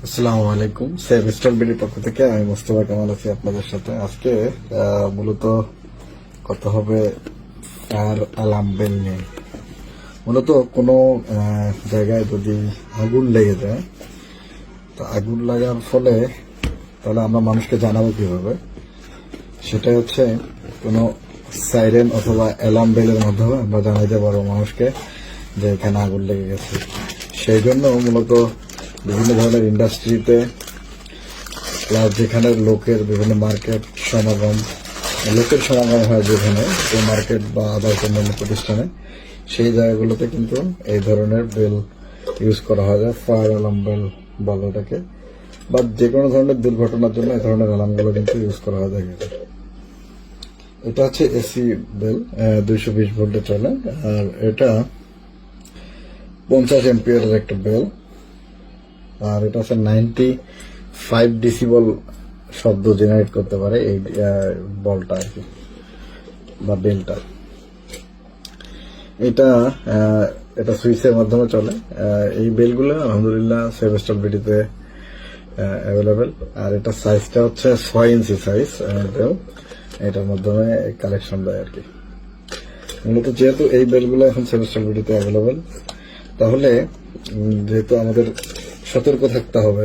আসসালামু আলাইকুম। Save stall বিডির পক্ষ থেকে আমি মোস্তফা কামাল আছি আপনাদের সাথে। আজকে মূলত কথা হবে ফায়ার অ্যালার্ম বেল নিয়ে। মূলত কোনো জায়গায় যদি আগুন লেগে যায়, তো আগুন লাগার ফলে তাহলে আমরা মানুষকে জানাবো কিভাবে? সেটা হচ্ছে কোনো সাইরেন অথবা অ্যালার্ম বেলের মাধ্যমে আমরা জানাইতে পারবো মানুষকে যে এখানে আগুন লেগে গেছে। সেই জন্য মূলত বিভিন্ন ধরনের ইন্ডাস্ট্রিতে প্লাস যেখানে লোকের বিভিন্ন মার্কেট সমাগম লোকের সমাগম হয়, যেখানে মার্কেট বা আদার অন্যান্য প্রতিষ্ঠানে, সেই জায়গাগুলোতে কিন্তু এই ধরনের বেল ইউজ করা হয়, ফায়ার অ্যালার্ম বেল বলে এটাকে। বা যে কোনো ধরনের দুর্ঘটনার জন্য এই ধরনের অ্যালার্মগুলো কিন্তু ইউজ করা হয় থাকে। এটা হচ্ছে এসি বেল, 220 ভোল্টে চলে, আর এটা 50 এম্পিয়ারের একটা বেল। আর এটা হচ্ছে 95 ডিসিবল শব্দ জেনারেট করতে পারে এই বলটা আর কি, বা বেলটা। এটা সুইচের মাধ্যমে চলে। এই বেলগুলো আলহামদুলিল্লাহ সেভ স্টল বিডিতে অ্যাভেলেবেল। আর এটা সাইজটা হচ্ছে 6 ইঞ্চি সাইজ বেল। এটার মাধ্যমে কালেকশন দেয় আর কি। মূলত যেহেতু এই বেলগুলো এখন সেভ স্টল বিডিতে অ্যাভেলেবেল, তাহলে যেহেতু আমাদের সতর্ক থাকতে হবে,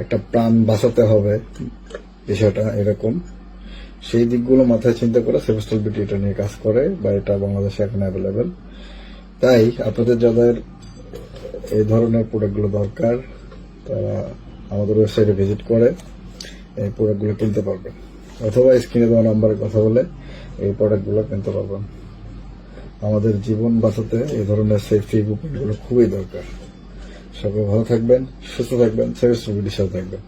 একটা প্রাণ বাঁচাতে হবে, বিষয়টা এরকম। সেই দিকগুলো মাথায় চিন্তা করে সেভ স্টল বিডি এটা নিয়ে কাজ করে, বা এটা বাংলাদেশে এখন অ্যাভেলেবেল। তাই আপনাদের যাদের এই ধরনের প্রোডাক্টগুলো দরকার, তারা আমাদের ওয়েবসাইটে ভিজিট করে এই প্রোডাক্টগুলো কিনতে পারবেন, অথবা স্ক্রিনে দেওয়া নাম্বারে কথা বলে এই প্রোডাক্টগুলো কিনতে পারবেন। আমাদের জীবন বাঁচাতে এই ধরনের সেফটি ইকুইপমেন্টগুলো খুবই দরকার। সবাই ভালো থাকবেন, সুস্থ থাকবেন, সেভ স্টল বিডির সাথে থাকবেন।